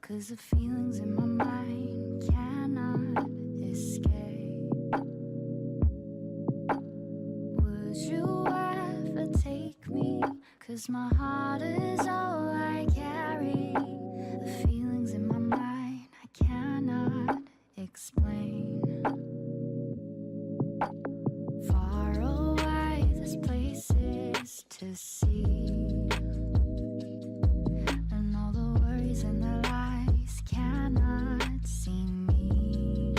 'cause the feelings in my mind cannot escape. Would you ever take me? 'Cause my heart is all I carry. The feelings in my mind I cannot explain. Far away, there's places to see, and all the worries and the lies cannot see me.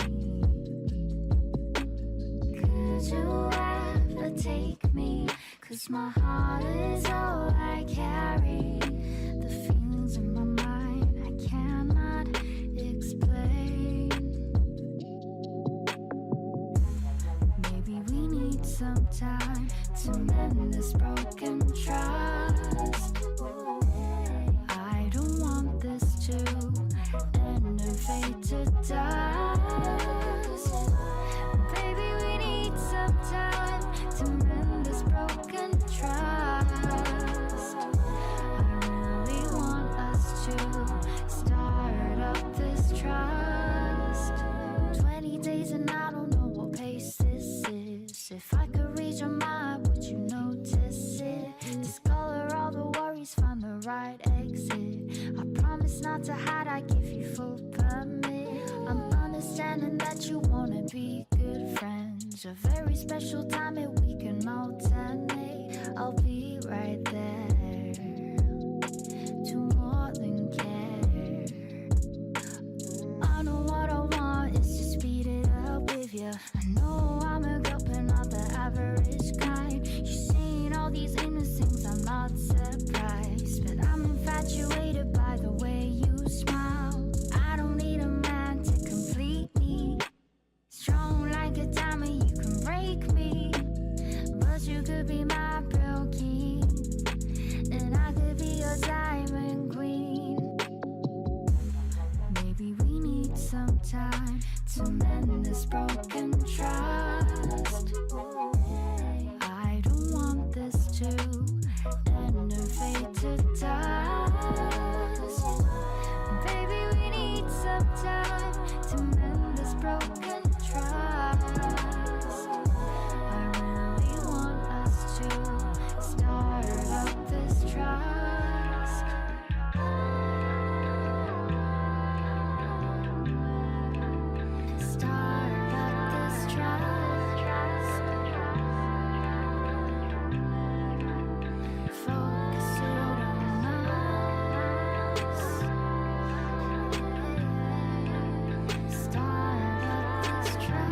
Could you ever take me? 'Cause my heart is all I carry. The feelings in my mind I cannot explain. Maybe we need some time to mend this broken trust. I don't want this to end and fade to dust. Baby, we need some time to mend this broken trust. I really want us to start up this trust. 20 days and I don't know what pace this is. If I could read your mind, would you notice it? Discolor all the worries, find the right exit. I promise not to hide, I give you full permit. I'm understanding that you wanna be good friends. A very special time and we can alternate. I'll be right there to more than care. I know what I want is to speed it up with you. I know I'm a girl but not the average kind. You're saying all these aimless things, I'm not surprised, but I'm infatuated by the way you smile. I don't need a man to complete me. Strong like a diamond, you can break me, but you could be my pearl king, and I could be your diamond queen. Maybe we need some time to mend this broken trust. I don't want this to end and fade to dust. Baby, we need some time to mend this broken trust. I really want us to start up this trust. Start up this trust. Focus it on us. Start up this trust.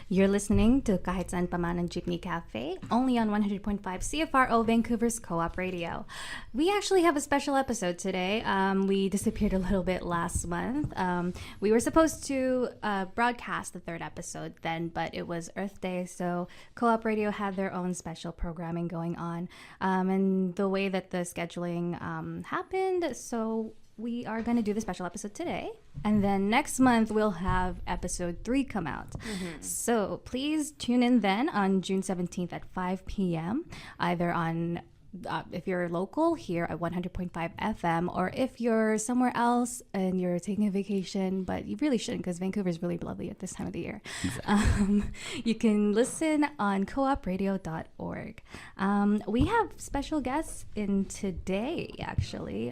You're listening to Kahit Saan Pa Man on Jeepney Cafe, only on 100.5 CFRO Vancouver's Co-op Radio. We actually have a special episode today. We disappeared a little bit last month. We were supposed to broadcast the third episode then, but it was Earth Day, so Co-op Radio had their own special programming going on. And the way that the scheduling happened, so we are going to do the special episode today, and then next month we'll have episode 3 come out. So please tune in then on June 17th at 5 p.m. either on if you're local here at 100.5 FM, or if you're somewhere else and you're taking a vacation, but you really shouldn't because Vancouver is really lovely at this time of the year. Exactly. You can listen on coopradio.org. We have special guests in today, actually.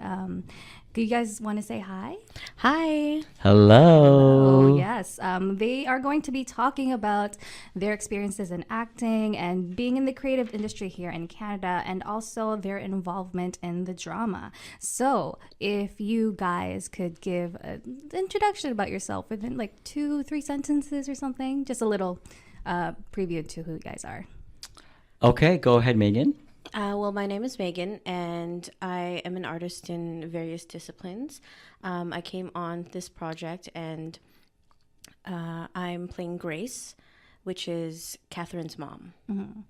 Do you guys want to say hi? Hi. Hello. Oh, yes. They are going to be talking about their experiences in acting and being in the creative industry here in Canada, and also their involvement in the drama. So, if you guys could give an introduction about yourself within like 2-3 sentences or something, just a little preview to who you guys are. Okay, go ahead, Megan. Well, my name is Megan, and I am an artist in various disciplines. I came on this project, and I'm playing Grace, which is Catherine's mom. Mm-hmm.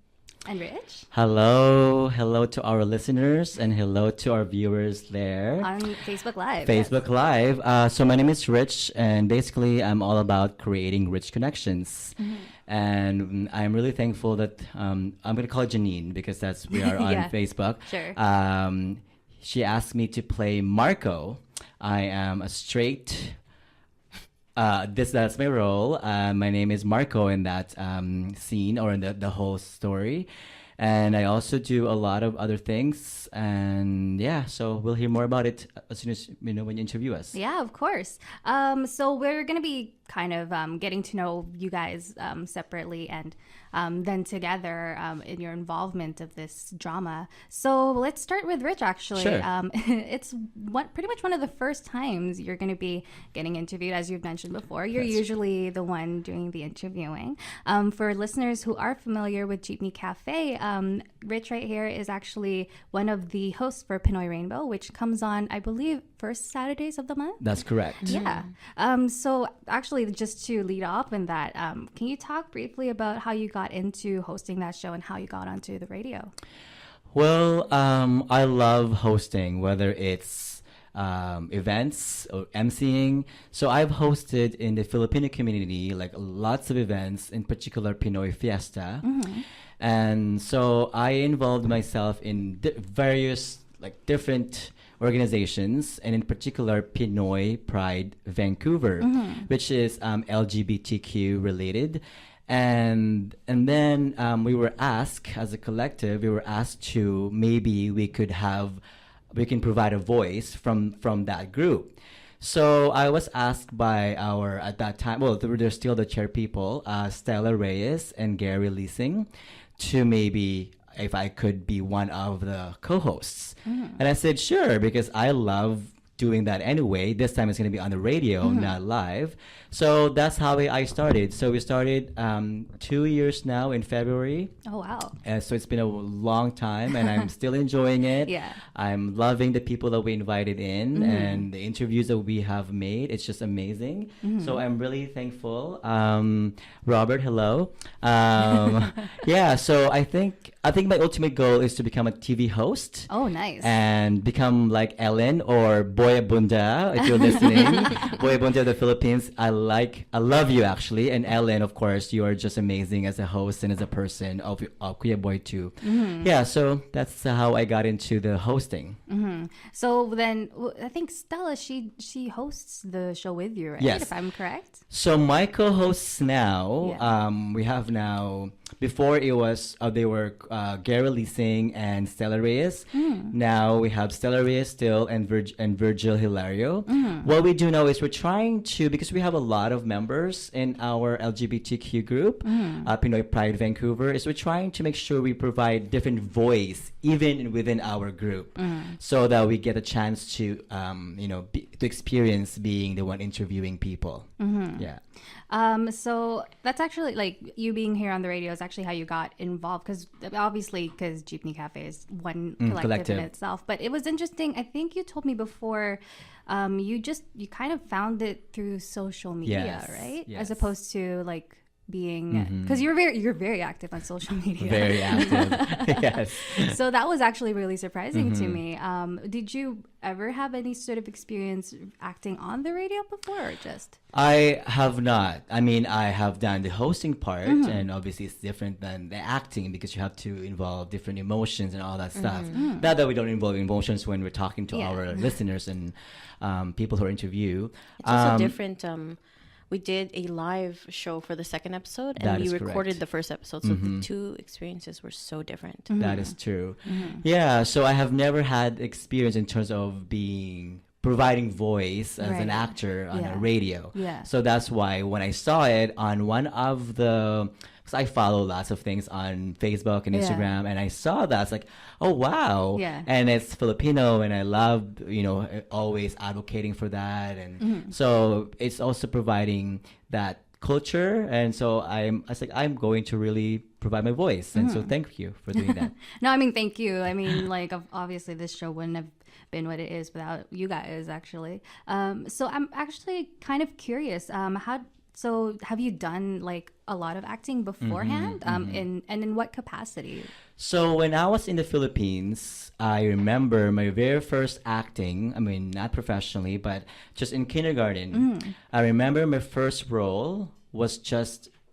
And Rich? Hello to our listeners, and hello to our viewers there. On Facebook Live. Facebook Live. So my name is Rich, and basically I'm all about creating rich connections. Mm-hmm. And I'm really thankful that I'm going to call it Janine because we are on Yeah. Facebook. Sure. She asked me to play Marco. I am a straight. That's my role. My name is Marco in that scene or in the whole story. And I also do a lot of other things. And yeah, so we'll hear more about it as soon as, when you interview us. Yeah, of course. So we're going to be kind of getting to know you guys separately and then together in your involvement of this drama. So let's start with Rich, actually. Sure. It's pretty much one of the first times you're going to be getting interviewed, as you've mentioned before. You're usually the one doing the interviewing. For listeners who are familiar with Jeepney Cafe, Rich right here is actually one of the hosts for Pinoy Rainbow, which comes on, I believe, first Saturdays of the month. That's correct. Yeah. So actually, just to lead off in that, can you talk briefly about how you got into hosting that show and how you got onto the radio? Well, I love hosting, whether it's events or emceeing. So I've hosted in the Filipino community, like lots of events, in particular Pinoy Fiesta. Mm-hmm. And so I involved myself in various different organizations, and in particular Pinoy Pride Vancouver, which is LGBTQ related. And then we were asked, as a collective, to maybe we can provide a voice from that group. So I was asked by our, at that time, well, they're still the chair people, Stella Reyes and Gary Leasing, to maybe if I could be one of the co-hosts. And I said, sure, because I love doing that anyway. This time it's going to be on the radio, not live. So that's how I started. So we started 2 years now in February. Oh, wow. So it's been a long time, and I'm still enjoying it. Yeah. I'm loving the people that we invited in and the interviews that we have made. It's just amazing. So I'm really thankful. Robert, hello. Yeah, so I think my ultimate goal is to become a TV host. Oh, nice. And become like Ellen or Boy Abunda, if you're listening. Boy Abunda of the Philippines. I love you, actually. And Ellen, of course, you are just amazing as a host and as a person of Kuya Boy too. Yeah, so that's how I got into the hosting. So then I think Stella, she hosts the show with you, right? Yes. If I'm correct. So my co-hosts now, we have now, before it was, they were Gary Leasing and Stella Reyes. Now we have Stella Reyes still and Virgil Hilario. What we do now is we're trying to, because we have a lot of members in our LGBTQ group, Pinoy Pride Vancouver, is we're trying to make sure we provide different voice even within our group, so that we get a chance to, to experience being the one interviewing people. Yeah. So that's actually, like, you being here on the radio is actually how you got involved, because Jeepney Cafe is one collective in itself. But it was interesting. I think you told me before, you kind of found it through social media, right? Yes. As opposed to like being, because you're very active on social media. Very active. Yes. So that was actually really surprising to me. Did you ever have any sort of experience acting on the radio before, or just? I have not. I mean, I have done the hosting part, and obviously it's different than the acting because you have to involve different emotions and all that stuff. Not that we don't involve emotions when we're talking to our listeners and people who are interview. It's also different. We did a live show for the second episode, and we recorded the first episode. So the two experiences were so different. That is true. Yeah, so I have never had experience in terms of being providing voice as an Right. actor on Yeah. a radio. Yeah. So that's why when I saw it on one of the, because I follow lots of things on Facebook and Yeah. Instagram, and I saw that, it's like, oh wow, Yeah. and it's Filipino, and I love, always advocating for that, and so it's also providing that culture, and so I was like, I'm going to really provide my voice, and so thank you for doing that. No, I mean, thank you. I mean, like, obviously, this show wouldn't have been what it is without you guys, actually. So I'm actually kind of curious. So have you done like a lot of acting beforehand? In what capacity? So when I was in the Philippines, I remember my very first acting, I mean, not professionally, but just in kindergarten. I remember my first role was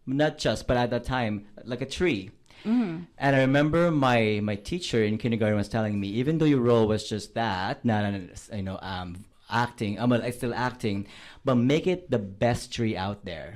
not just, but at that time, like a tree. And I remember my teacher in kindergarten was telling me, even though your role was just that, not acting, I still acting, but make it the best tree out there.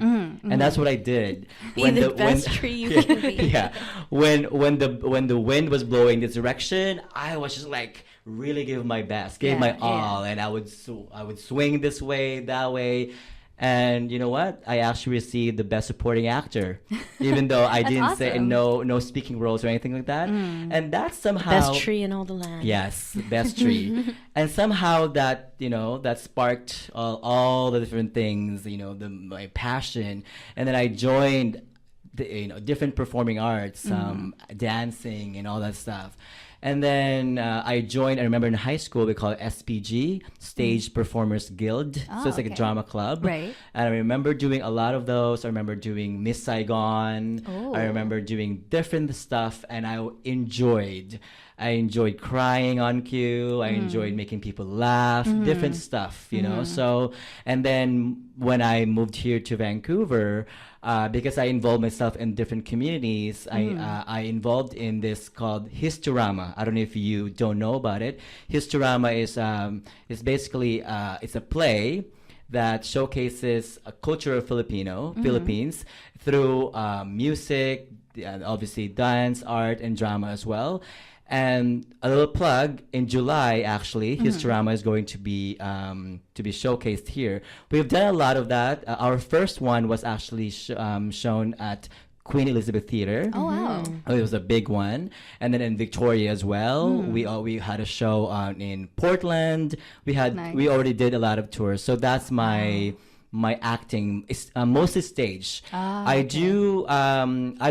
And that's what I did. Be the best tree you can be. Yeah. When the wind was blowing this direction, I was just like really give my best, gave my all, and I would swing this way, that way. And you know what? I actually received the best supporting actor, even though I didn't say awesome. no speaking roles or anything like that. And that's somehow Best tree in all the land. Yes, best tree. And somehow that that sparked all the different things, my passion. And then I joined the different performing arts, dancing and all that stuff. And then I remember in high school, we call it SPG, Stage Performers Guild. So it's like a drama club. Right. And I remember doing a lot of those. I remember doing Miss Saigon. Oh. I remember doing different stuff, and I enjoyed crying on cue. I enjoyed making people laugh, different stuff, So, and then when I moved here to Vancouver, because I involved myself in different communities, I involved in this called Historama. I don't know if you don't know about it. Historama is basically it's a play that showcases a culture of Philippines through music, obviously dance, art, and drama as well. And a little plug, in July, actually, Historama is going to be showcased here. We've done a lot of that. Our first one was actually shown at Queen Elizabeth Theater. Oh, wow. It was a big one. And then in Victoria as well. We had a show in Portland. Nice. We already did a lot of tours. So that's my acting is mostly stage. I've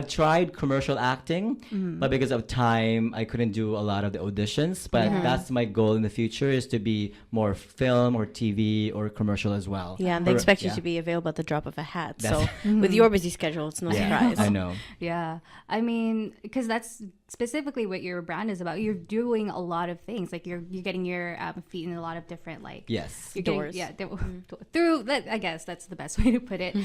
tried commercial acting, but because of time, I couldn't do a lot of the auditions. But that's my goal in the future, is to be more film or TV or commercial as well. Yeah, and they expect you to be available at the drop of a hat. So That's- with your busy schedule, it's no surprise. I know. Yeah. I mean, because that's specifically what your brand is about. You're doing a lot of things. Like you're getting your feet in a lot of different Yes. you're Doors. through that. I guess that's the best way to put it.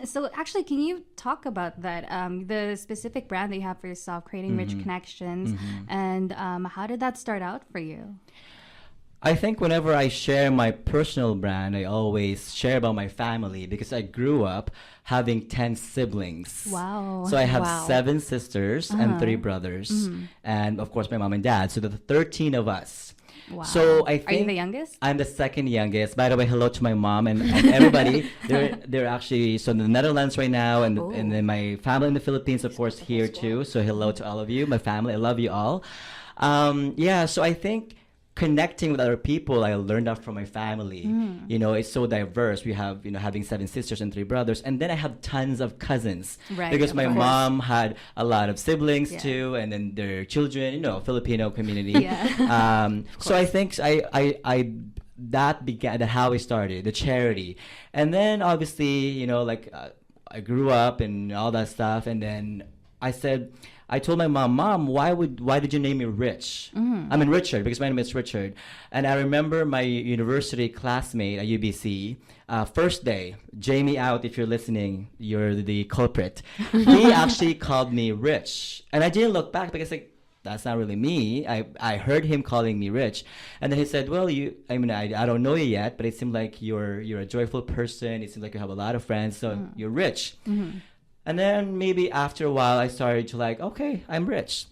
So actually, can you talk about that? The specific brand that you have for yourself, creating rich connections, and how did that start out for you? I think whenever I share my personal brand, I always share about my family, because I grew up having 10 siblings. Wow. So I have Wow. 7 sisters and 3 brothers. And of course, my mom and dad. So the 13 of us. Wow. So I think Are you the youngest? I'm the second youngest. By the way, hello to my mom and everybody. They're actually in the Netherlands right now, and then my family in the Philippines, of course, here too. So hello to all of you, my family. I love you all. So I think connecting with other people, I learned that from my family. It's so diverse. We have, having 7 sisters and 3 brothers, and then I have tons of cousins. Right, Because of my course. mom had a lot of siblings Yeah. too, and then their children, Filipino community. Yeah. So I think that began, that how we started the charity, and then obviously, I grew up and all that stuff, and then I told my mom, why did you name me Rich? I mean Richard, because my name is Richard. And I remember my university classmate at UBC, first day, Jamie out, if you're listening, you're the culprit. He actually called me Rich. And I didn't look back, because that's not really me. I heard him calling me Rich. And then he said, well, I don't know you yet, but it seemed like you're a joyful person. It seems like you have a lot of friends, so you're rich. And then maybe after a while, I started to okay, I'm rich.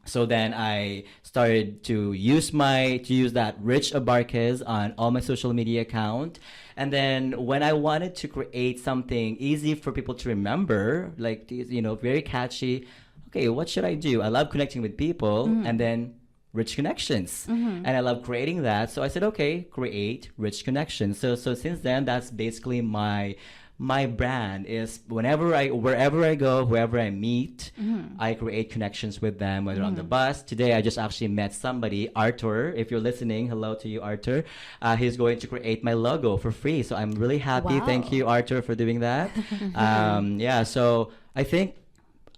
So then I started to use that Rich Abarquez on all my social media account. And then when I wanted to create something easy for people to remember, like, very catchy, okay, what should I do? I love connecting with people, and then Rich Connections. And I love creating that. So I said, okay, create Rich Connections. So since then, that's basically my brand. Is wherever I go, whoever I meet, I create connections with them, whether on the bus. Today, I just actually met somebody, Arthur. If you're listening, hello to you, Arthur. He's going to create my logo for free. So I'm really happy. Wow. Thank you, Arthur, for doing that. So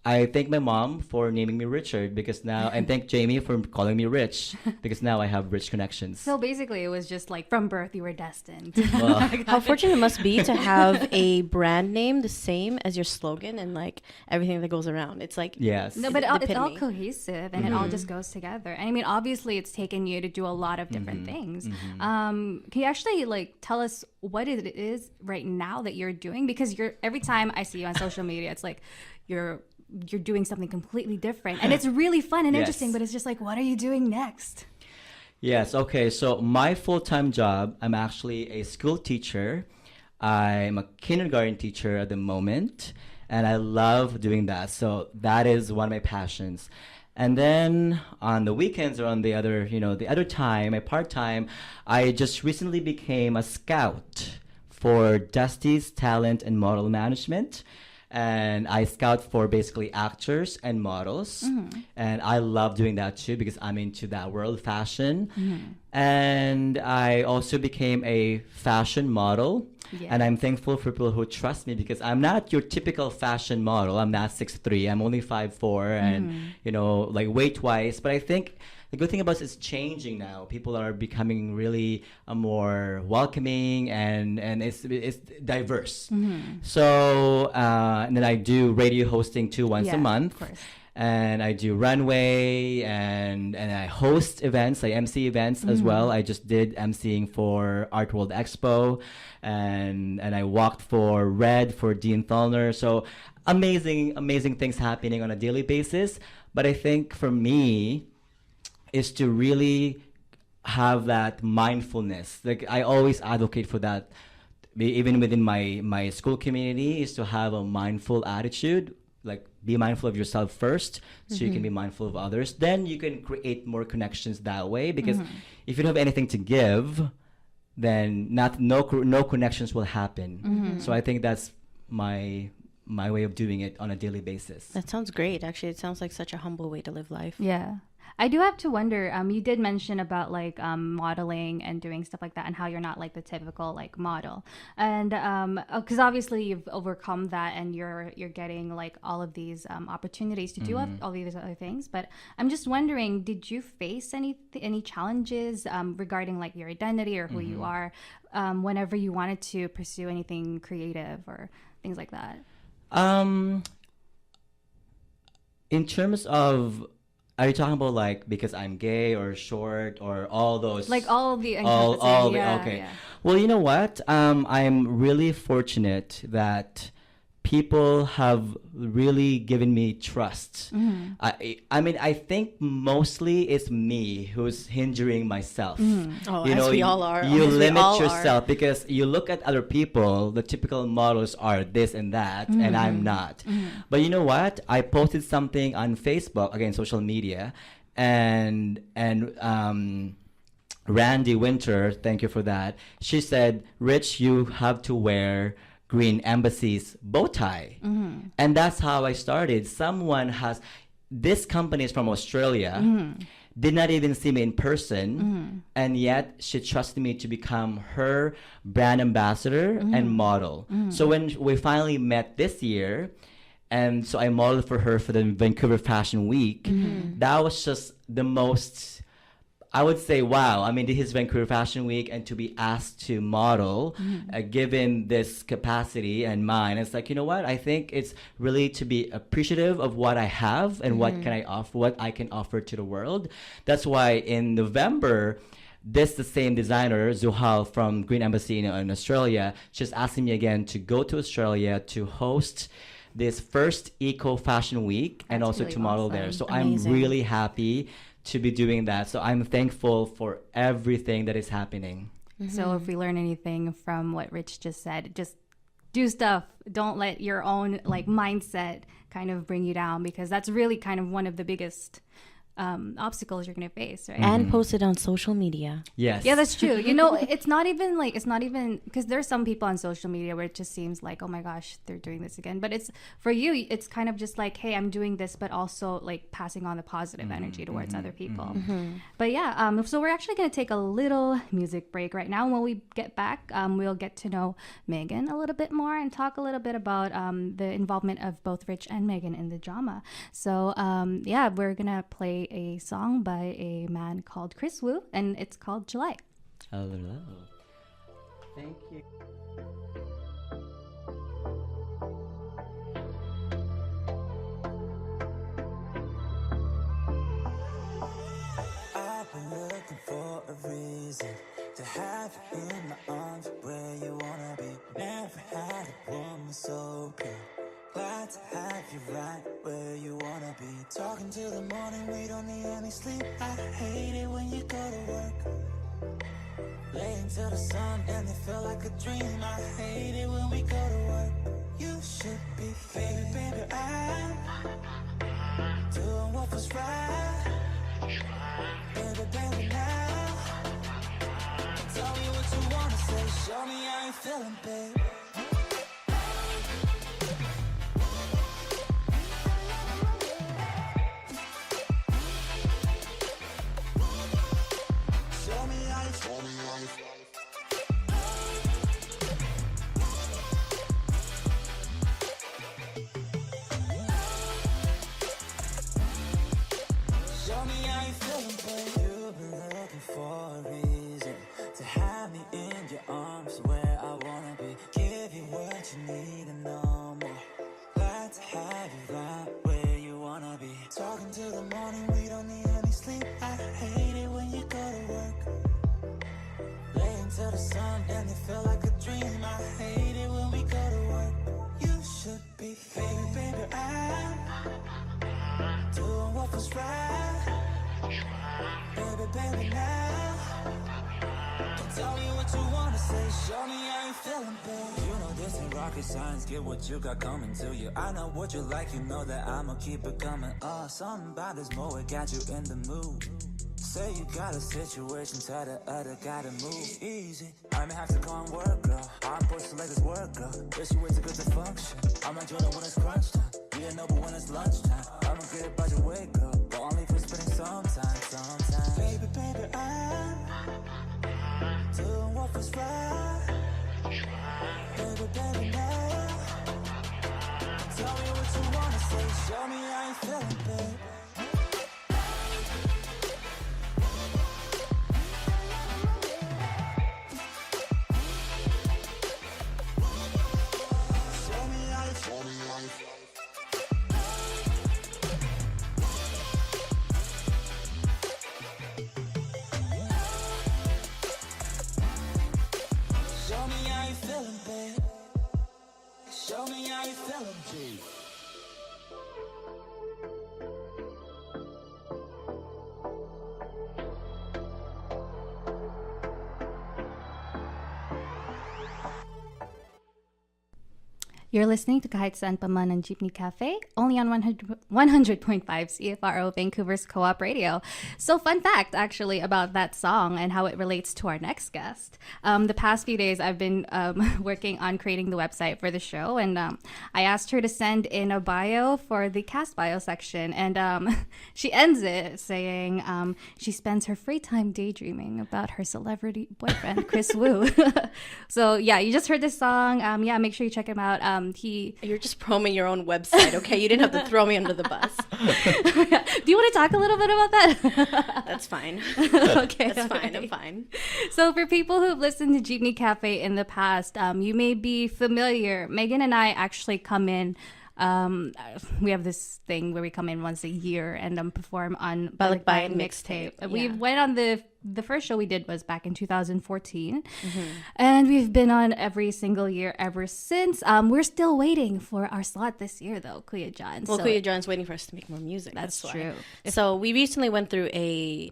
I thank my mom for naming me Richard and thank Jamie for calling me Rich because now I have rich connections. So basically, it was just like from birth you were destined. Well, How fortunate it must be to have a brand name the same as your slogan and like everything that goes around. It's like yes. No, but the it's all epitome. cohesive and it all just goes together. And I mean, obviously, it's taken you to do a lot of different things. Can you actually like tell us what it is right now that you're doing? Because every time I see you on social media, it's like you're doing something completely different, and it's really fun and Yes. interesting. But it's just like, what are you doing next? Yes. Okay. So my full-time job, I'm actually a school teacher. I'm a kindergarten teacher at the moment, and I love doing that. So that is one of my passions. And then on the weekends or on the other time, my part-time, I just recently became a scout for Dusty's Talent and Model Management. And I scout for basically actors and models. And I love doing that too because I'm into that world fashion. And I also became a fashion model. Yeah. And I'm thankful for people who trust me because I'm not your typical fashion model. I'm not 6'3". I'm only 5'4", and like weight-wise. But I think the good thing about it is changing now. People are becoming really more welcoming and it's diverse. So and then I do radio hosting too once a month. Of course. And I do runway and I host events, I MC events as well. I just did MCing for Art World Expo and I walked for Red for Dean Thalner. So amazing things happening on a daily basis. But I think for me is to really have that mindfulness. Like I always advocate for that, even within my school community, is to have a mindful attitude. Like be mindful of yourself first so you can be mindful of others. Then you can create more connections that way because if you don't have anything to give, then no connections will happen. So I think that's my way of doing it on a daily basis. That sounds great. Actually, it sounds like such a humble way to live life. Yeah. I do have to wonder, you did mention about like modeling and doing stuff like that and how you're not like the typical like model. And because obviously you've overcome that and you're getting like all of these opportunities to do all these other things. But I'm just wondering, did you face any challenges regarding like your identity or who you are whenever you wanted to pursue anything creative or things like that? In terms of, are you talking about like because I'm gay or short or all those? Like all the okay. Yeah. Well, you know what? I'm really fortunate that people have really given me trust. I mean, I think mostly it's me who's hindering myself. Oh, as we all are. You As we limit all yourself are. because you look at other people, the typical models are this and that, and I'm not. But you know what? I posted something on Facebook, again, social media, and Randy Winter, thank you for that. She said, Rich, you have to wear Green Embassy's bow tie. And that's how I started. This company is from Australia, did not even see me in person, and yet she trusted me to become her brand ambassador and model. So when we finally met this year, and so I modeled for her for the Vancouver Fashion Week, that was just the most, I would say, wow. I mean, this is Vancouver Fashion Week, and to be asked to model, given this capacity and mine, it's like, you know what? I think it's really to be appreciative of what I have and what I can offer to the world. That's why in November, the same designer, Zuhal from Green Embassy in Australia, she's asking me again to go to Australia to host this first eco fashion week and That's also really to model there. awesome. So I'm Amazing. really happy to be doing that. So I'm thankful for everything that is happening. So if we learn anything from what Rich just said, just do stuff. Don't let your own like mindset kind of bring you down, because that's really kind of one of the biggest obstacles you're going to face, right? And post it on social media. Yes. Yeah, that's true. You know, it's not even because there's some people on social media where it just seems like, oh my gosh, they're doing this again. But it's for you, it's kind of just like, hey, I'm doing this, but also like passing on the positive energy towards other people. But yeah, so we're actually going to take a little music break right now. And when we get back, we'll get to know Megan a little bit more and talk a little bit about the involvement of both Rich and Megan in the drama. So yeah, we're going to play a song by a man called Chris Wu, and it's called July. Hello. Thank you. I've been looking for a reason to have you in my arms where you wanna be. Never had a woman so pure. Glad to have you right where you wanna be. Talking till the morning, we don't need any sleep. I hate it when you go to work. Laying till the sun and it feel like a dream. I hate it when we go to work. You should be baby, baby, I'm doing what was right. Baby, baby, now tell me what you wanna say. Show me how you feeling, babe. Show me how you Show me how you feeling, babe. You've been looking for a reason to have me in your arms where I wanna be. Give you what you need and no more. Glad to have you right where you wanna be. Talking till the morning, we don't need any sleep. I hate it when you go to work. Laying till the sun and it feel like a dream. I hate it when we go to work. You should be baby, baby, I'm doing what was right. Baby, baby, now tell me what you wanna say. Show me how you feeling, babe. You know this ain't rocket science. Get what you got coming to you. I know what you like. You know that I'ma keep it coming. Something about this mo, it got you in the mood. Say you got a situation, tell the other guy to move easy. I may have to go and work, girl. I'm supposed to let this work, girl. This you way too good to function. I'm enjoying it when it's crunch time. You know, but when it's lunchtime, I'ma get it by your way, girl. But only for spending some time, sometimes. Baby, baby, I'm doing what was right. Baby, baby, now tell me what you wanna say. Show me how you feeling, babe. Show me how you show me how you Show me how you feeling, babe. Show me how you feeling, G. You're listening to Kahit Saan Pa Man on Jeepney Cafe, only on 100.5 CFRO Vancouver's Co-op Radio. So fun fact, actually, about that song and how it relates to our next guest. The past few days, I've been working on creating the website for the show, and I asked her to send in a bio for the cast bio section, and she ends it saying she spends her free time daydreaming about her celebrity boyfriend, Chris Wu. So yeah, you just heard this song. Yeah, make sure you check him out. You're just promoting your own website, okay? You didn't have to throw me under the bus. Do you want to talk a little bit about that? That's fine. Okay, That's fine. okay. I'm fine. So for people who've listened to Jeepney Cafe in the past, you may be familiar. Megan and I actually come in we have this thing where we come in once a year and perform on Balikbayan Mixtape. Mixtape, We yeah. went on the first show we did was back in 2014, and we've been on every single year ever since. We're still waiting for our slot this year, though, Kuya John. Well, So Kuya John's waiting for us to make more music. That's why. true. So we recently went through a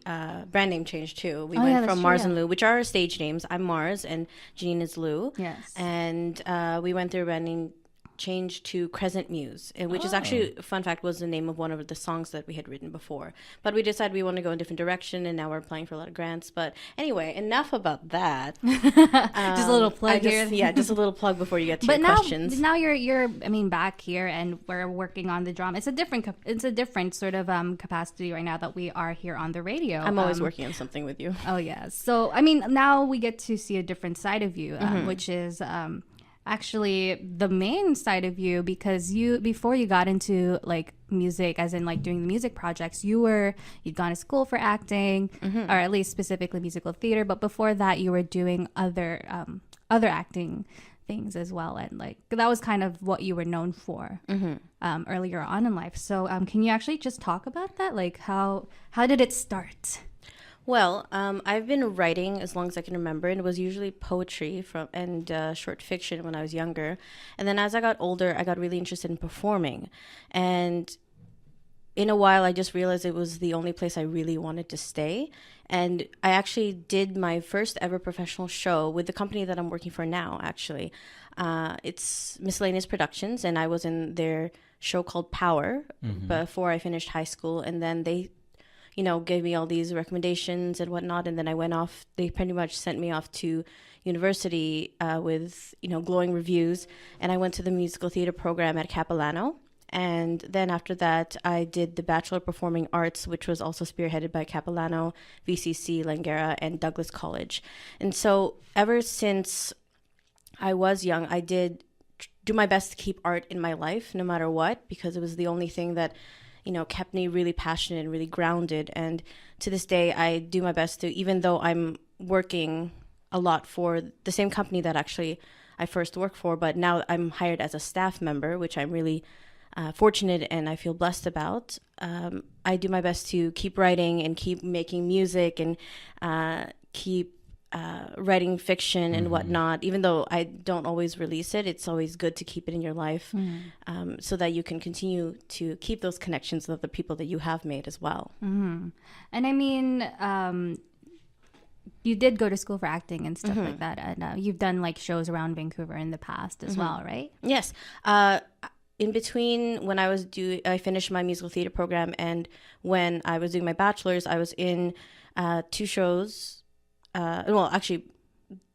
brand name change too. We Oh, yeah, went that's from true, Mars yeah. and Lou, which are our stage names. I'm Mars and Jean is Lou. Yes. And we went through a brand name change to Crescent Muse, which is actually, fun fact, was the name of one of the songs that we had written before. But we decided we want to go in a different direction, and now we're applying for a lot of grants. But anyway, enough about that. Just a little plug here. Yeah, just a little plug before you get to But your now, questions. now you're back here, and we're working on the drama. It's a different sort of capacity right now that we are here on the radio. I'm always working on something with you. Oh yeah. So now we get to see a different side of you, which is actually the main side of you, because before you got into like music, as in like doing the music projects, you'd gone to school for acting, or at least specifically musical theater. But before that, you were doing other acting things as well, and like that was kind of what you were known for earlier on in life. So can you actually just talk about that? Like how did it start? Well, I've been writing as long as I can remember, and it was usually poetry and short fiction when I was younger. And then as I got older, I got really interested in performing. And in a while, I just realized it was the only place I really wanted to stay. And I actually did my first ever professional show with the company that I'm working for now, actually. It's Miscellaneous Productions, and I was in their show called Power before I finished high school. And then they gave me all these recommendations and whatnot. And then I went off. They pretty much sent me off to university with, glowing reviews. And I went to the musical theater program at Capilano. And then after that, I did the Bachelor of Performing Arts, which was also spearheaded by Capilano, VCC, Langara, and Douglas College. And so ever since I was young, I did do my best to keep art in my life, no matter what, because it was the only thing that kept me really passionate and really grounded. And to this day, I do my best to, even though I'm working a lot for the same company that actually I first worked for, but now I'm hired as a staff member, which I'm really fortunate and I feel blessed about. I do my best to keep writing and keep making music and keep writing fiction and whatnot. Even though I don't always release it, it's always good to keep it in your life so that you can continue to keep those connections with the people that you have made as well. And I mean, you did go to school for acting and stuff like that, and you've done like shows around Vancouver in the past as well, right? Yes. In between when I finished my musical theater program and when I was doing my bachelor's, I was in 2 shows. Well, actually,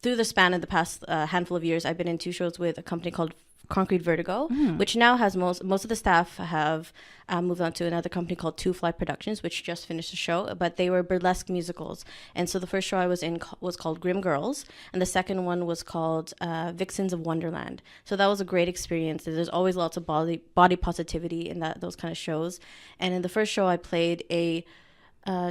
through the span of the past handful of years, I've been in 2 shows with a company called Concrete Vertigo, which now has most of the staff have moved on to another company called Two Fly Productions, which just finished the show, but they were burlesque musicals. And so the first show I was in was called Grim Girls, and the second one was called Vixens of Wonderland. So that was a great experience. There's always lots of body positivity in those kind of shows. And in the first show, I played a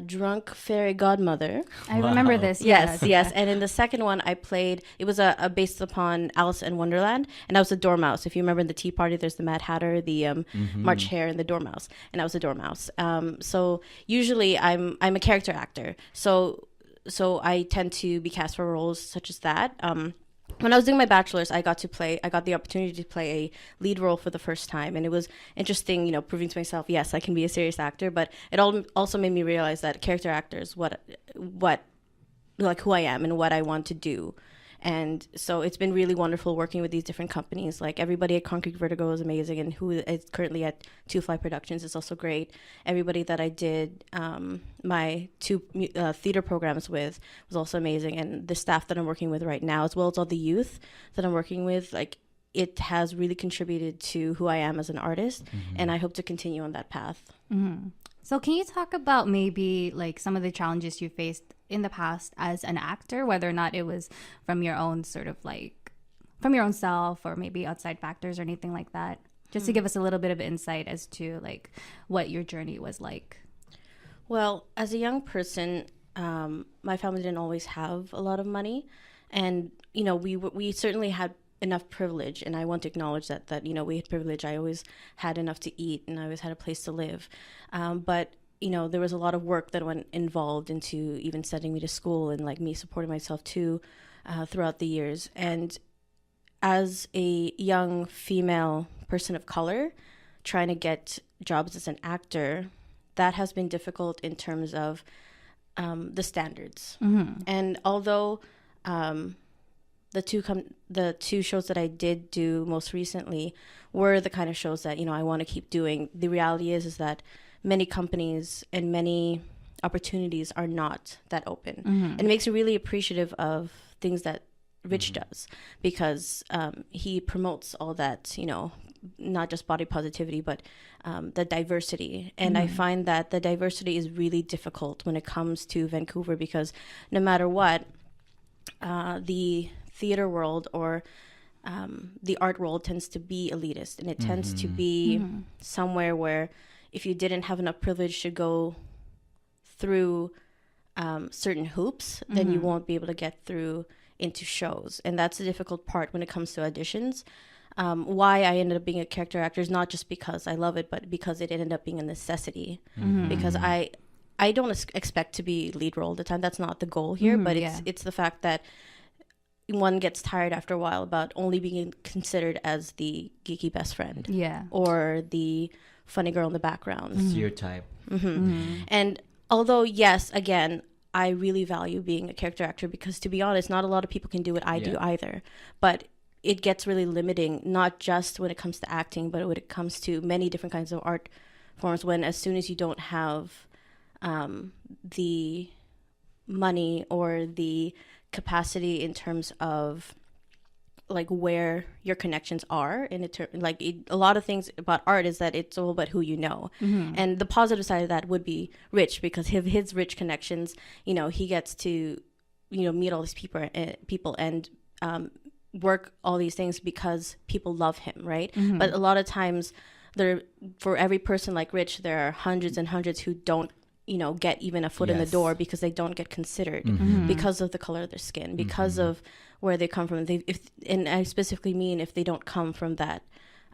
drunk fairy godmother. I remember this. Yes. And in the second one, I played, it was based upon Alice in Wonderland, and I was a dormouse. If you remember in the Tea Party, there's the Mad Hatter, the March Hare, and the dormouse, and I was a dormouse. So usually I'm a character actor, so I tend to be cast for roles such as that. When I was doing my bachelor's, I got the opportunity to play a lead role for the first time, and it was interesting, proving to myself, yes, I can be a serious actor. But it also made me realize that character actors, what like who I am and what I want to do. And so it's been really wonderful working with these different companies. Like everybody at Concrete Vertigo is amazing, and who is currently at Two Fly Productions is also great. Everybody that I did my 2 theater programs with was also amazing, and the staff that I'm working with right now, as well as all the youth that I'm working with, like it has really contributed to who I am as an artist, and I hope to continue on that path. So can you talk about maybe like some of the challenges you faced in the past as an actor, whether or not it was from your own sort of like from your own self or maybe outside factors or anything like that, just to give us a little bit of insight as to like what your journey was like? Well, as a young person, my family didn't always have a lot of money, and we certainly had enough privilege, and I want to acknowledge that we had privilege. I always had enough to eat, and I always had a place to live. But there was a lot of work that went involved into even sending me to school, and like me supporting myself too throughout the years. And as a young female person of color trying to get jobs as an actor, that has been difficult in terms of the standards. And although the two shows that I did do most recently were the kind of shows that I want to keep doing, the reality is that many companies and many opportunities are not that open. And it makes me really appreciative of things that Rich does, because he promotes all that, not just body positivity, but the diversity. And I find that the diversity is really difficult when it comes to Vancouver, because no matter what, the theater world or the art world tends to be elitist, and it tends to be somewhere where if you didn't have enough privilege to go through certain hoops, then you won't be able to get through into shows. And that's the difficult part when it comes to auditions. Why I ended up being a character actor is not just because I love it, but because it ended up being a necessity. Because I don't expect to be lead role all the time. That's not the goal here, but it's the fact that one gets tired after a while about only being considered as the geeky best friend, or the funny girl in the background. Stereotype. And although, yes, again, I really value being a character actor, because to be honest, not a lot of people can do what I do either. But it gets really limiting, not just when it comes to acting, but when it comes to many different kinds of art forms, when as soon as you don't have the money or the capacity in terms of like where your connections are, and a lot of things about art is that it's all about who you know. And the positive side of that would be Rich, because his rich connections, he gets to meet all these people and work all these things because people love him, right? But a lot of times for every person like Rich, there are hundreds and hundreds who don't get even a foot in the door, because they don't get considered because of the color of their skin, because of where they come from. And I specifically mean if they don't come from that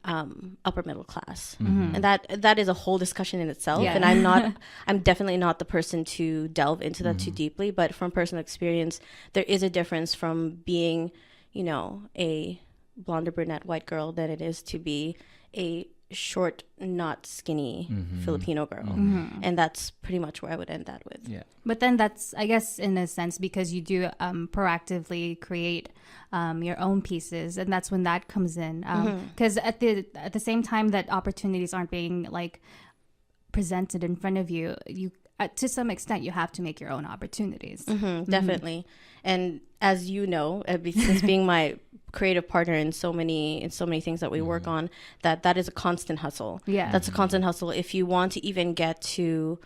upper middle class. And that is a whole discussion in itself. And I'm definitely not the person to delve into that too deeply, but from personal experience, there is a difference from being, a blonde or brunette white girl than it is to be a short, not skinny Filipino girl. And that's pretty much where I would end that with. But then that's, I guess, in a sense, because you do proactively create your own pieces, and that's when that comes in. Because at the same time that opportunities aren't being like presented in front of you, to some extent you have to make your own opportunities. Definitely. And as you know, since being my creative partner in so many things that we work on, that is a constant hustle. That's a constant hustle. If you want to even get to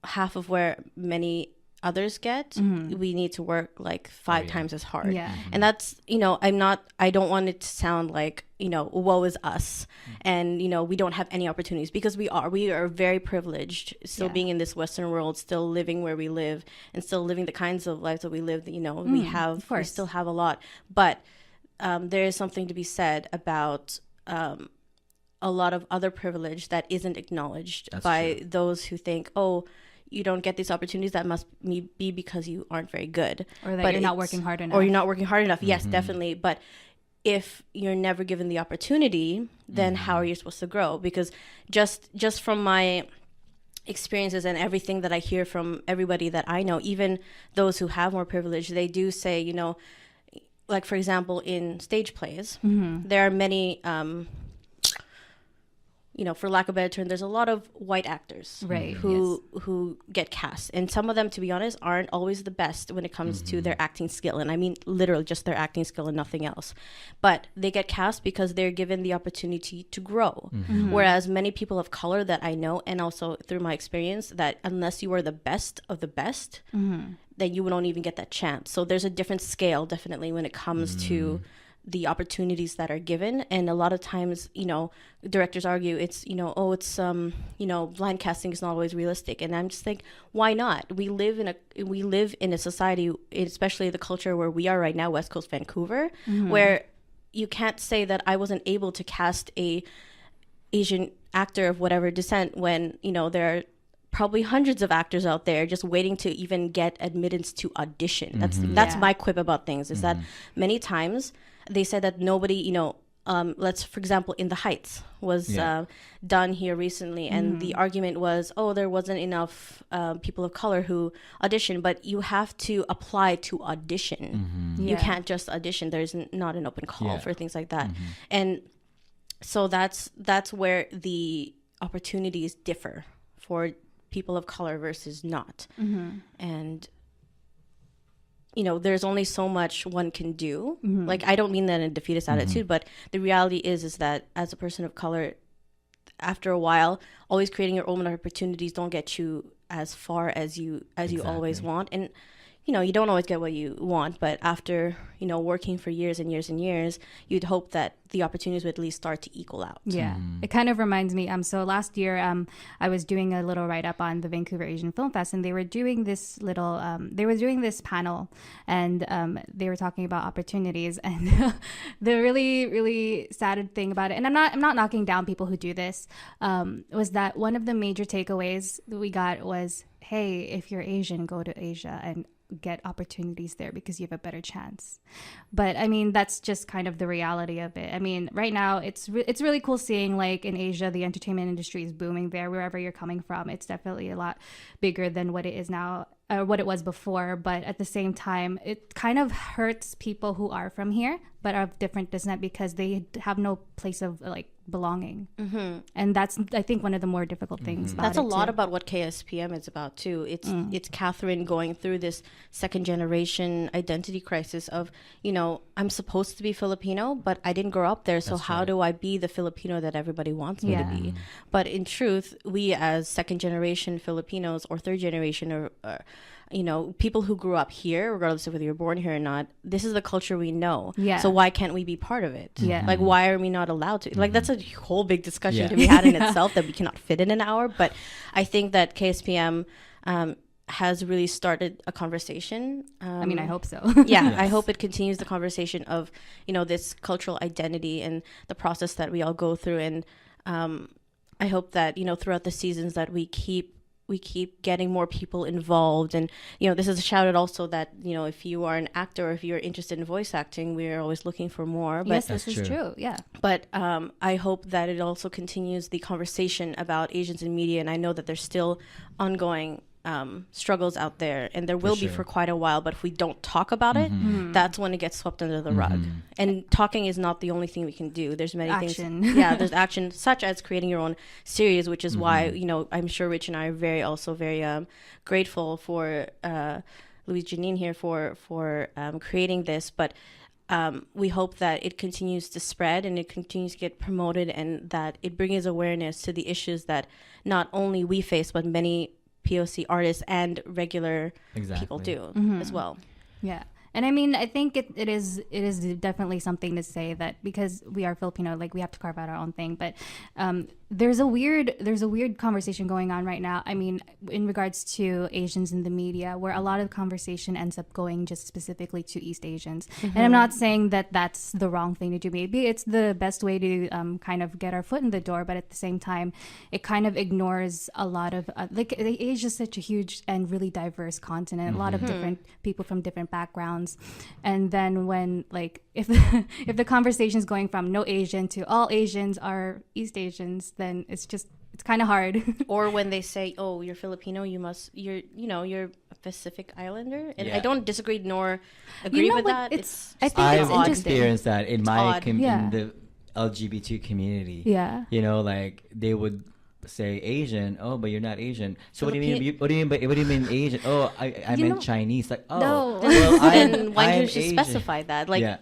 half of where many others get, we need to work like 5 times as hard. And that's, I don't want it to sound like, woe is us, and we don't have any opportunities, because we are very privileged still being in this Western world, still living where we live, and still living the kinds of lives that we live. We still have a lot, but there is something to be said about a lot of other privilege that isn't acknowledged by those who think, oh, you don't get these opportunities, that must be because you aren't very good, or that you're not working hard enough. Yes, definitely. But if you're never given the opportunity, then how are you supposed to grow? Because just from my experiences and everything that I hear from everybody that I know, even those who have more privilege, they do say, like for example, in stage plays, there are many for lack of a better term, there's a lot of white actors who get cast. And some of them, to be honest, aren't always the best when it comes to their acting skill. And I mean, literally just their acting skill and nothing else. But they get cast because they're given the opportunity to grow. Whereas many people of color that I know, and also through my experience, that unless you are the best of the best, then you don't even get that chance. So there's a different scale, definitely, when it comes to the opportunities that are given. And a lot of times, directors argue it's, it's blind casting is not always realistic. And I'm just like, why not? We live in a society, especially the culture where we are right now, West Coast Vancouver, where you can't say that I wasn't able to cast a Asian actor of whatever descent when, there are probably hundreds of actors out there just waiting to even get admittance to audition. That's my quip about things, is that many times they said that nobody, let's, for example, In the Heights was done here recently, and the argument was, there wasn't enough people of color who auditioned, but you have to apply to audition. You can't just audition. There's not an open call for things like that. And so that's where the opportunities differ for people of color versus not. And there's only so much one can do. Like, I don't mean that in a defeatist attitude, but the reality is that as a person of color, after a while, always creating your own opportunities don't get you as far as you always want. And you don't always get what you want, but after working for years and years and years, you'd hope that the opportunities would at least start to equal out. It kind of reminds me, so last year I was doing a little write-up on the Vancouver Asian Film Fest, and they were doing this this panel, and they were talking about opportunities. And the really, really sad thing about it, and I'm not knocking down people who do this, was that one of the major takeaways that we got was, hey, if you're Asian, go to Asia and get opportunities there because you have a better chance. But I mean, that's just kind of the reality of it. I mean, right now it's really cool seeing, like, in Asia, the entertainment industry is booming there. Wherever you're coming from, it's definitely a lot bigger than what it is now, or what it was before. But at the same time, it kind of hurts people who are from here but are of different descent, because they have no place of, like, belonging. And that's, I think, one of the more difficult things about that's it a lot too. about what KSPM is about too. It's Catherine going through this second generation identity crisis of, I'm supposed to be Filipino, but I didn't grow up there, so how do I be the Filipino that everybody wants me to be? But in truth, we as second generation Filipinos or third generation, or people who grew up here, regardless of whether you're born here or not, this is the culture we know. So why can't we be part of it? Like, why are we not allowed to? Like, that's a whole big discussion to be had in itself that we cannot fit in an hour. But I think that KSPM has really started a conversation. I mean, I hope so. I hope it continues the conversation of, this cultural identity and the process that we all go through. And I hope that, throughout the seasons that we keep getting more people involved. And, this is a shout out also that, if you are an actor or if you're interested in voice acting, we're always looking for more. But Yes, this is true. Yeah. But I hope that it also continues the conversation about Asians in media. And I know that there's still ongoing struggles out there, and there will be for quite a while. But if we don't talk about it, that's when it gets swept under the rug. And talking is not the only thing we can do. There's many Action. things. There's action, such as creating your own series, which is why I'm sure Rich and I are very grateful for Louise Janine here for creating this. But we hope that it continues to spread and it continues to get promoted, and that it brings awareness to the issues that not only we face, but many POC artists and regular people do as well. Yeah. And I mean, I think it is definitely something to say that because we are Filipino, like, we have to carve out our own thing. But there's a weird conversation going on right now. I mean, in regards to Asians in the media, where a lot of conversation ends up going just specifically to East Asians. And I'm not saying that that's the wrong thing to do. Maybe it's the best way to kind of get our foot in the door. But at the same time, it kind of ignores a lot of Asia is such a huge and really diverse continent. A lot of different people from different backgrounds. And then when, like, if the conversation is going from no Asian to all Asians are East Asians, then it's kind of hard. Or when they say, "Oh, you're Filipino, you're a Pacific Islander," and I don't disagree nor agree with that. I've experienced that in my in the LGBT community. Like, they would say Asian, but you're not Asian. So what do you mean? What do you mean Asian? Oh, I meant Chinese. Like, no. Well, then why don't you specify that? Like,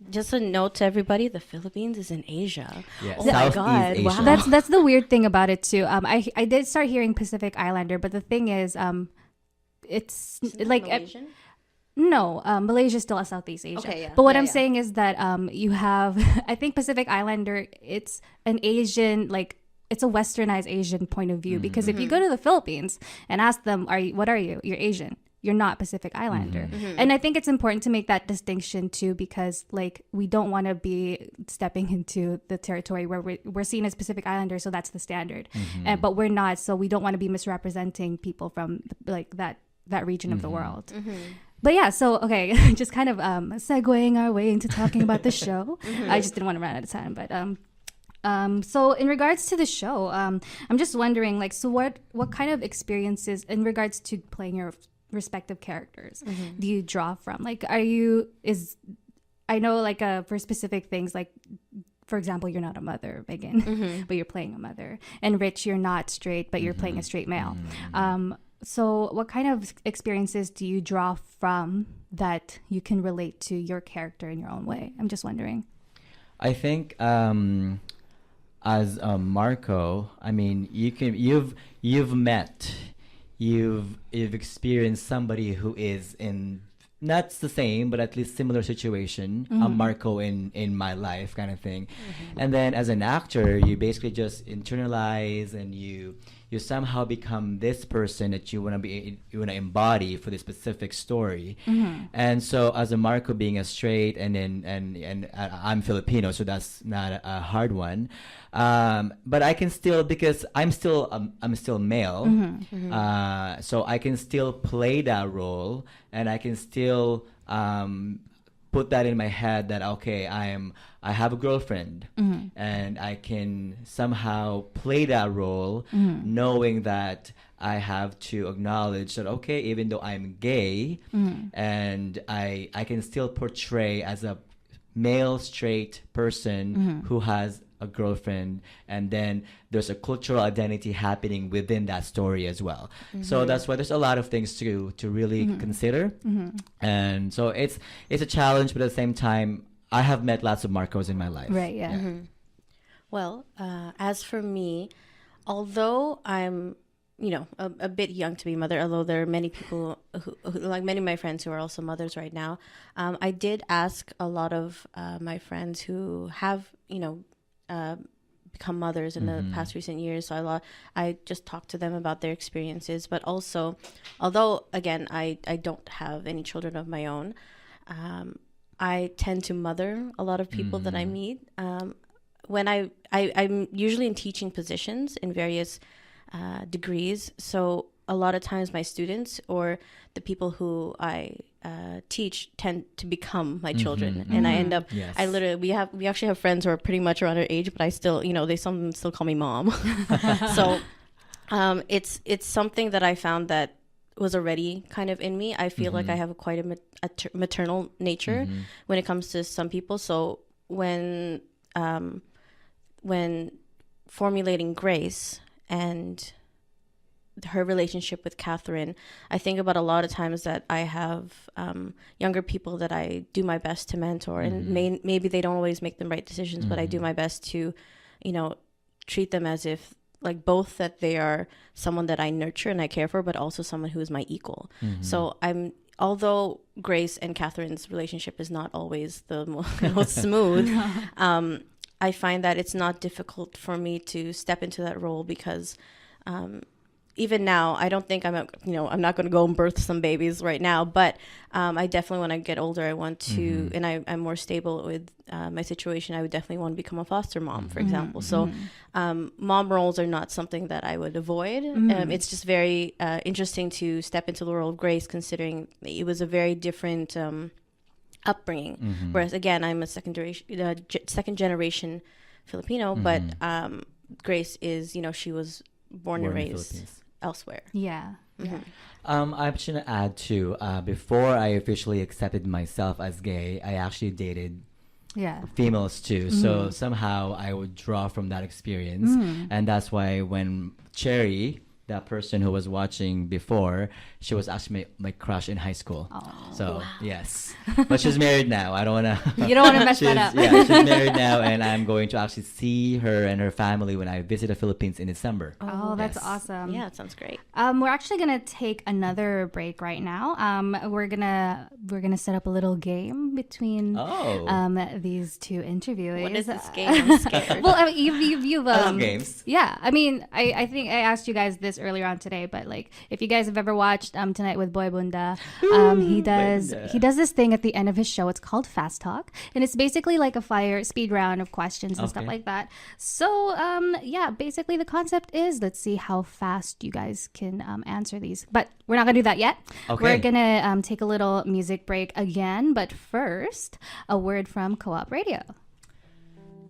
just a note to everybody: the Philippines is in Asia. Oh my God! Asia. Wow. That's the weird thing about it too. I did start hearing Pacific Islander, but the thing is, it's like Malaysian? No, Malaysia is still a Southeast Asia. Okay, yeah. But what Yeah, I'm yeah. saying is that you have, I think Pacific Islander, it's an Asian, like, it's a westernized Asian point of view. Because if you go to the Philippines and ask them, what are you? You're Asian. You're not Pacific Islander. And I think it's important to make that distinction too, because like we don't want to be stepping into the territory where we're seen as Pacific Islanders, so that's the standard. But we're not, so we don't want to be misrepresenting people from like that region of the world. But yeah, so okay, just kind of segueing our way into talking about the show. I just didn't want to run out of time, but so in regards to the show, I'm just wondering, like, so what kind of experiences in regards to playing your respective characters do you draw from? Like, I know, like, for specific things, like, for example, you're not a mother, Megan, but you're playing a mother. And Rich, you're not straight, but you're playing a straight male. So what kind of experiences do you draw from that you can relate to your character in your own way? I'm just wondering. I think as Marco, I mean, you've experienced somebody who is in not the same, but at least similar situation, Marco in my life kind of thing. And then as an actor, you basically just internalize and you somehow become this person that you want to embody for the specific story. And so as a Marco being a straight and I'm Filipino, so that's not a hard one. But I can still, because I'm still male, so I can still play that role, and I can still put that in my head that okay, I have a girlfriend, and I can somehow play that role, knowing that I have to acknowledge that okay, even though I'm gay, and I can still portray as a male straight person who has a girlfriend, and then there's a cultural identity happening within that story as well. So that's why there's a lot of things to really consider, and so it's a challenge, but at the same time, I have met lots of Marcos in my life. Right. Yeah. Well, as for me, although I'm, a bit young to be a mother, although there are many people who like many of my friends who are also mothers right now, I did ask a lot of my friends who have, become mothers in the past recent years. So I just talked to them about their experiences, but also, although again, I don't have any children of my own, I tend to mother a lot of people that I meet. When I'm usually in teaching positions in various degrees. So a lot of times my students or the people who I teach tend to become my children, and I end up. Yes. We actually have friends who are pretty much around our age, but I still, they some still call me mom. So it's something that I found that was already kind of in me. I feel like I have quite a maternal nature when it comes to some people. So when formulating Grace and her relationship with Catherine, I think about a lot of times that I have younger people that I do my best to mentor, and maybe they don't always make the right decisions, but I do my best to, treat them as if like both that they are someone that I nurture and I care for, but also someone who is my equal. So although Grace and Catherine's relationship is not always the most smooth, I find that it's not difficult for me to step into that role because even now, I don't think I'm not going to go and birth some babies right now, but I definitely, when I get older, I want to, and I'm more stable with my situation, I would definitely want to become a foster mom, for example. So mom roles are not something that I would avoid. It's just very interesting to step into the role of Grace, considering it was a very different upbringing. Whereas, again, I'm a second generation Filipino, but Grace is, she was born and raised elsewhere. Yeah. I'm just gonna add too. Before I officially accepted myself as gay, I actually dated females too. So somehow I would draw from that experience, and that's why when Cherry, the person who was watching before, she was actually my crush in high school. So yes, but she's married now. I don't wanna. You don't want to mess that up. Yeah, she's married now, and I'm going to actually see her and her family when I visit the Philippines in December. Oh, that's Yes. awesome. Yeah, it sounds great. We're actually gonna take another break right now. We're gonna set up a little game between these two interviews. What is this game? I'm scared. Well, I mean, you've I love games. Yeah, I mean, I think I asked you guys this earlier on today, but like, if you guys have ever watched Tonight with Boy Bunda, he does this thing at the end of his show. It's called Fast Talk, and it's basically like a fire speed round of questions and stuff like that. So, yeah, basically the concept is, let's see how fast you guys can answer these. But we're not gonna do that yet. Okay. We're gonna take a little music break again, but first, a word from Co-op Radio.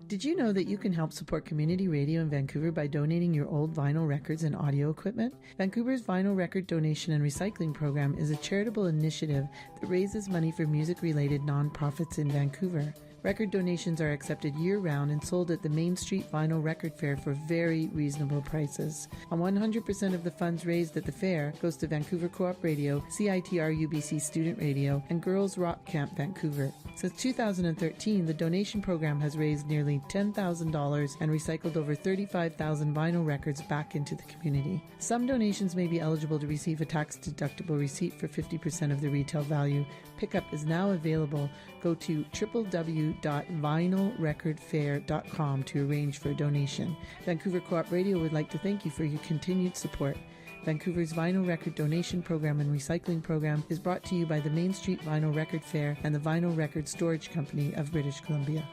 Did you know that you can help support community radio in Vancouver by donating your old vinyl records and audio equipment? Vancouver's Vinyl Record Donation and Recycling Program is a charitable initiative that raises money for music-related nonprofits in Vancouver. Record donations are accepted year-round and sold at the Main Street Vinyl Record Fair for very reasonable prices. 100% of the funds raised at the fair goes to Vancouver Co-op Radio, CITR UBC Student Radio, and Girls Rock Camp Vancouver. Since 2013, the donation program has raised nearly $10,000 and recycled over 35,000 vinyl records back into the community. Some donations may be eligible to receive a tax-deductible receipt for 50% of the retail value. Pickup is now available. Go to www.vinylrecordfair.com to arrange for a donation. Vancouver Co-op Radio would like to thank you for your continued support. Vancouver's Vinyl Record Donation Program and Recycling Program is brought to you by the Main Street Vinyl Record Fair and the Vinyl Record Storage Company of British Columbia.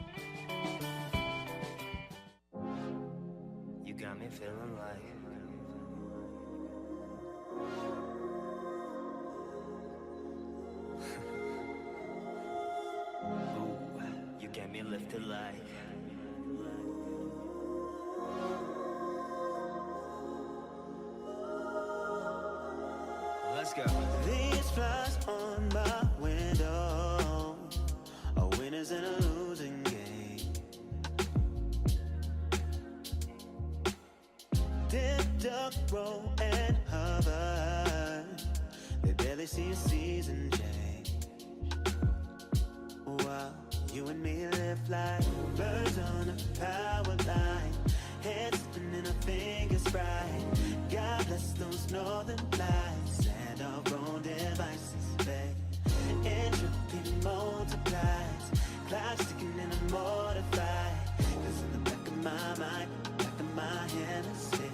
You got me feeling like ooh, you get me lifted like let's go. These flies on my window are winners in a losing game. Dip, duck, roll, and hover. They barely see a season change. While you and me live like birds on a power line, heads spinning and our fingers bright. God bless those northern lights and our own devices, babe. Entropy multiplies, clouds ticking and I'm mortified. 'Cause in the back of my mind, back of my head is still,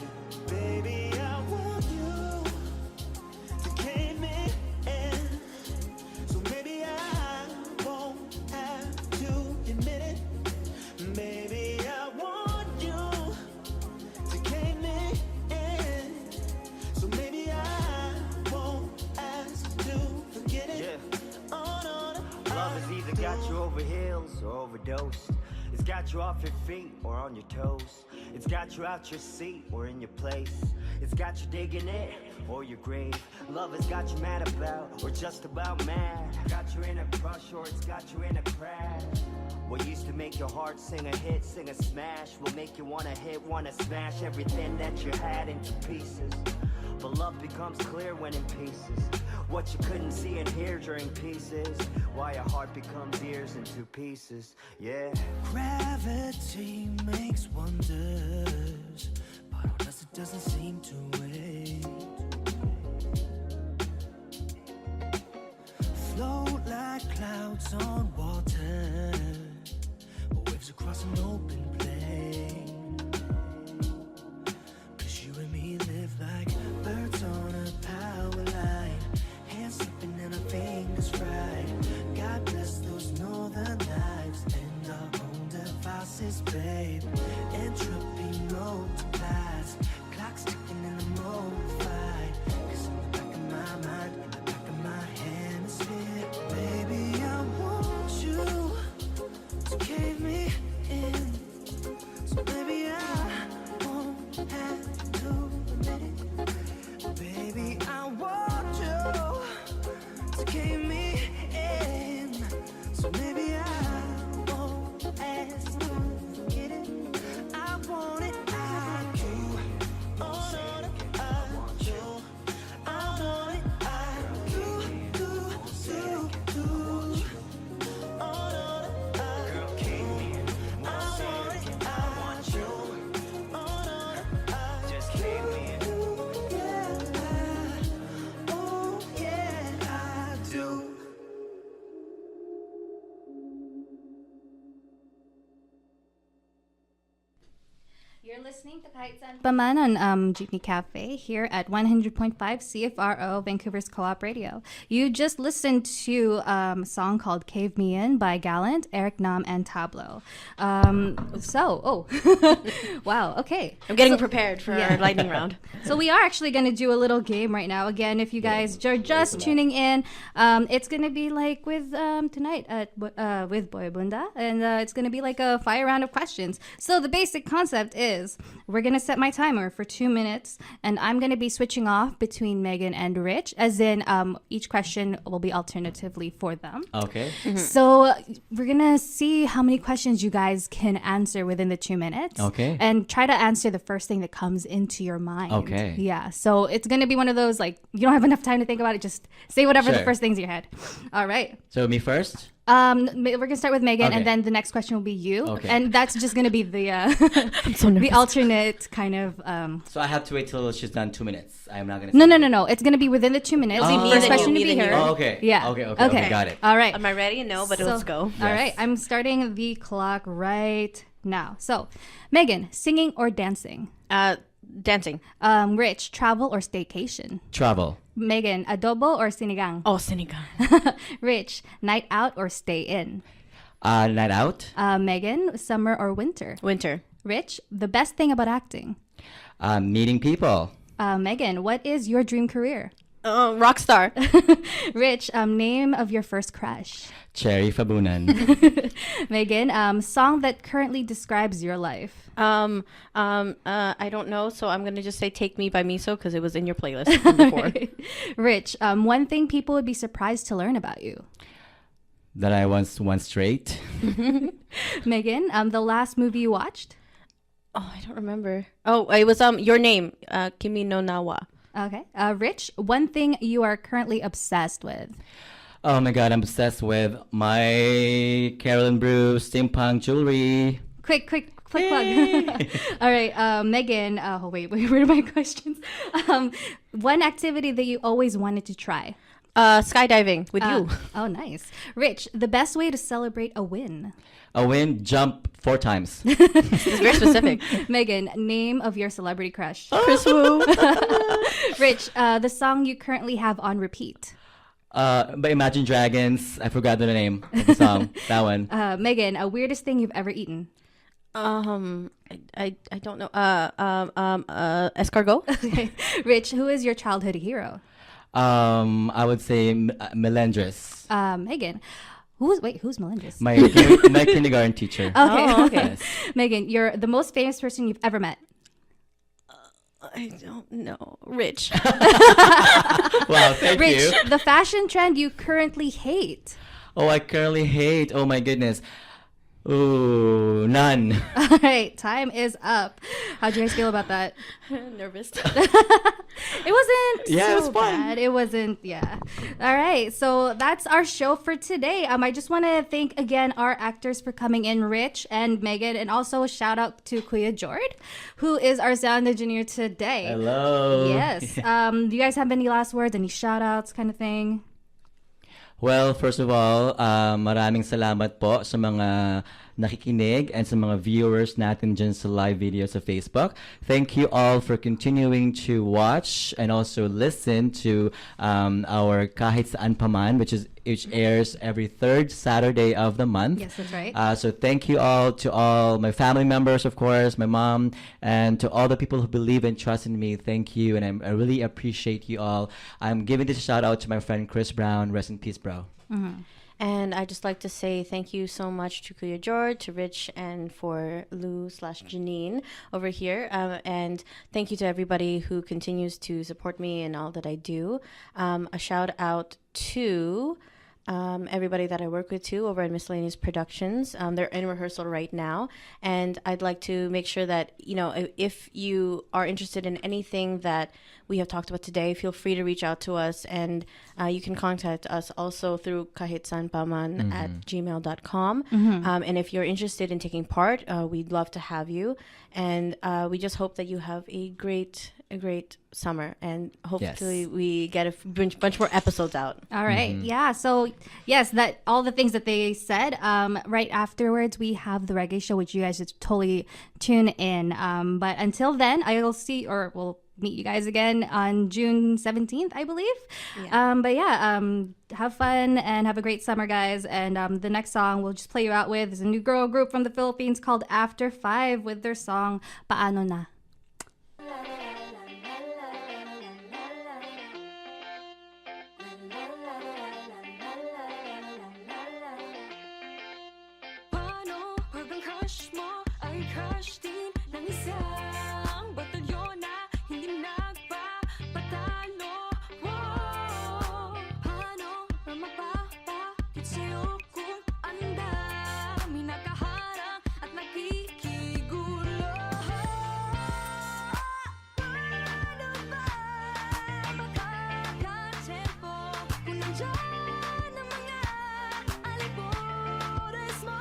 baby, I want you to came in. So maybe I won't have to admit it. Maybe I want you to came in. So maybe I won't ask to forget it. Yeah. Oh, no, no, love has either got you over heels or overdosed. It's got you off your feet or on your toes. It's got you out your seat or in your place. It's got you digging it or your grave. Love has got you mad about or just about mad. Got you in a crush or it's got you in a crash. What used to make your heart sing a hit, sing a smash, will make you wanna hit, wanna smash everything that you had into pieces. But love becomes clear when in pieces. What you couldn't see and hear during pieces. Why your heart becomes ears in two pieces. Yeah. Gravity makes wonders, but on us it doesn't seem to wait. Float like clouds on water, waves across an open plain. 'Cause you and me live like birds on a power line, hands slipping and our fingers fried. God bless those northern lights and our own devices, babe. Entropy multiplies, clocks ticking in the moment. You're listening to Kahit Saan Pa Man on Jeepney Cafe here at 100.5 CFRO, Vancouver's Co-op Radio. You just listened to a song called Cave Me In by Gallant, Eric Nam, and Tableau. Wow, okay. I'm getting prepared for our lightning round. So we are actually going to do a little game right now. Again, if you guys are just tuning in, it's going to be like with tonight with Boy Bunda, and it's going to be like a fire round of questions. So the basic concept is we're going to set my timer for 2 minutes, and I'm going to be switching off between Megan and Rich, as in each question will be alternatively for them. Okay. So we're going to see how many questions you guys can answer within the 2 minutes. Okay. And try to answer the first thing that comes into your mind. Okay. Yeah. So it's going to be one of those, like, you don't have enough time to think about it. Just say whatever the Sure. first thing's in your head. All right. So me first? We're going to start with Megan, Okay. and then the next question will be you. Okay. And that's just going to be the so the nervous. alternate kind of... So I have to wait till she's done 2 minutes. I'm not going to No. It's going to be within the 2 minutes. It'll be me, First then question you, to me, be then her. you. Oh, okay. Yeah. Okay, got it. All right. Am I ready? No, but let's go. All right. I'm starting the clock right now. So, Megan, singing or dancing? Dancing. Rich, travel or staycation? Travel. Megan, adobo or sinigang? Oh, sinigang. Rich, night out or stay in? Night out. Megan, summer or winter? Winter. Rich, the best thing about acting? Meeting people. Megan, what is your dream career? Rock star. Rich, name of your first crush? Cherry Fabunan. Megan, song that currently describes your life? I don't know, so I'm gonna just say "Take Me" by Miso because it was in your playlist from before. Rich, one thing people would be surprised to learn about you? That I once went straight. Megan, the last movie you watched? Oh, I don't remember. Oh, it was Your Name, Kimi no Nawa. Okay. Rich, one thing you are currently obsessed with? Oh my god, I'm obsessed with my Carolyn Brew steampunk jewelry. Quick plug. All right, Megan. Oh wait, where are my questions? One activity that you always wanted to try? Skydiving with you. Oh, nice. Rich, the best way to celebrate a win? A win, jump 4 times. It's very specific. Megan, name of your celebrity crush? Chris Wu. Rich, the song you currently have on repeat? By Imagine Dragons. I forgot the name of the song. That one. Megan, weirdest thing you've ever eaten? I don't know. Escargot. Okay. Rich, who is your childhood hero? I would say Melendres. Megan, who's Melendres? My kindergarten teacher. Okay. Oh, okay. Yes. Megan, you're the most famous person you've ever met. I don't know. Rich. Wow, thank Rich, you. the fashion trend you currently hate. Oh, I currently hate. Oh my goodness. Ooh, none. All right, time is up. How'd you guys feel about that? Nervous. It wasn't Yeah, so it was fun. bad. It wasn't, yeah. All right, so that's our show for today. I just want to thank again our actors for coming in, Rich and Megan, and also a shout out to Kuya Jord, who is our sound engineer today. Hello. Yes. Do you guys have any last words, any shout outs kind of thing? Well, first of all, maraming salamat po sa mga nakikinig and sa mga viewers natin dyan sa live video sa Facebook. Thank you all for continuing to watch and also listen to our Kahit Saan Pa Man, which airs every third Saturday of the month. Yes, that's right. So thank you all to all my family members, of course, my mom, and to all the people who believe and trust in me. Thank you, and I really appreciate you all. I'm giving this a shout out to my friend Chris Brown. Rest in peace, bro. Mm-hmm. And I'd just like to say thank you so much to Kuya George, to Rich, and for Lou/Janine over here. And thank you to everybody who continues to support me in all that I do. A shout out to everybody that I work with too over at Miscellaneous Productions. They're in rehearsal right now, and I'd like to make sure that, you know, if you are interested in anything that we have talked about today, feel free to reach out to us, and you can contact us also through kahitsaanpaman at gmail.com. And if you're interested in taking part, we'd love to have you, and we just hope that you have a great a great summer, and hopefully Yes. we get a bunch more episodes out. All right. Yeah. So yes, that all the things that they said. Right afterwards, we have the reggae show, which you guys should totally tune in. But until then, I will see or we'll meet you guys again on June 17th, I believe. But yeah, have fun and have a great summer, guys. And the next song we'll just play you out with is a new girl group from the Philippines called After 5 with their song Paano Na. Paano pag ang crush mo ay crush din ng isang batalyon na hindi nagpapatalo? Paano ba mapapakit sa'yo kung ang dami nakaharang at nakikigulo? Paano ba makakatempo kung nandyan ang mga alipores mo?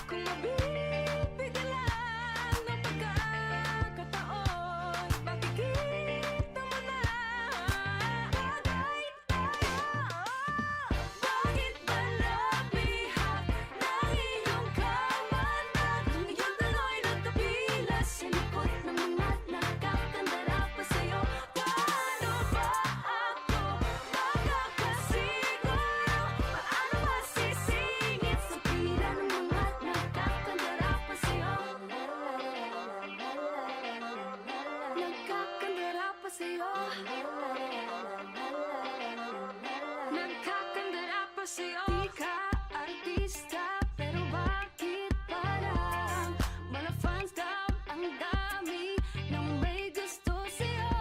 Kung mabibigyan lang ng pagkakataon, makikita mo na bagay tayo. Bakit ba nabihat ng iyong kamandag? Ngayon tuloy nagkapila sa likod ng mga nakakandara pa sa'yo. Paano ba ako makakasiguro? Paano ba sisingit sa pila ng mga nakakandara pa sa'yo? Nagkakandara pa sa'yo. Nagkakandara pa sa'yo. Di ka artista, pero bakit parang mga fans daw ang dami ng may gusto sa'yo?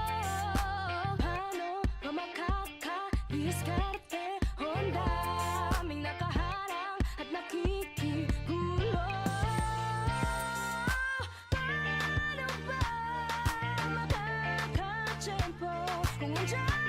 Paano ba makakadiskarte? O ang daming nakaharang at nakikigulo? Paano ba makakatiyempo kung andyan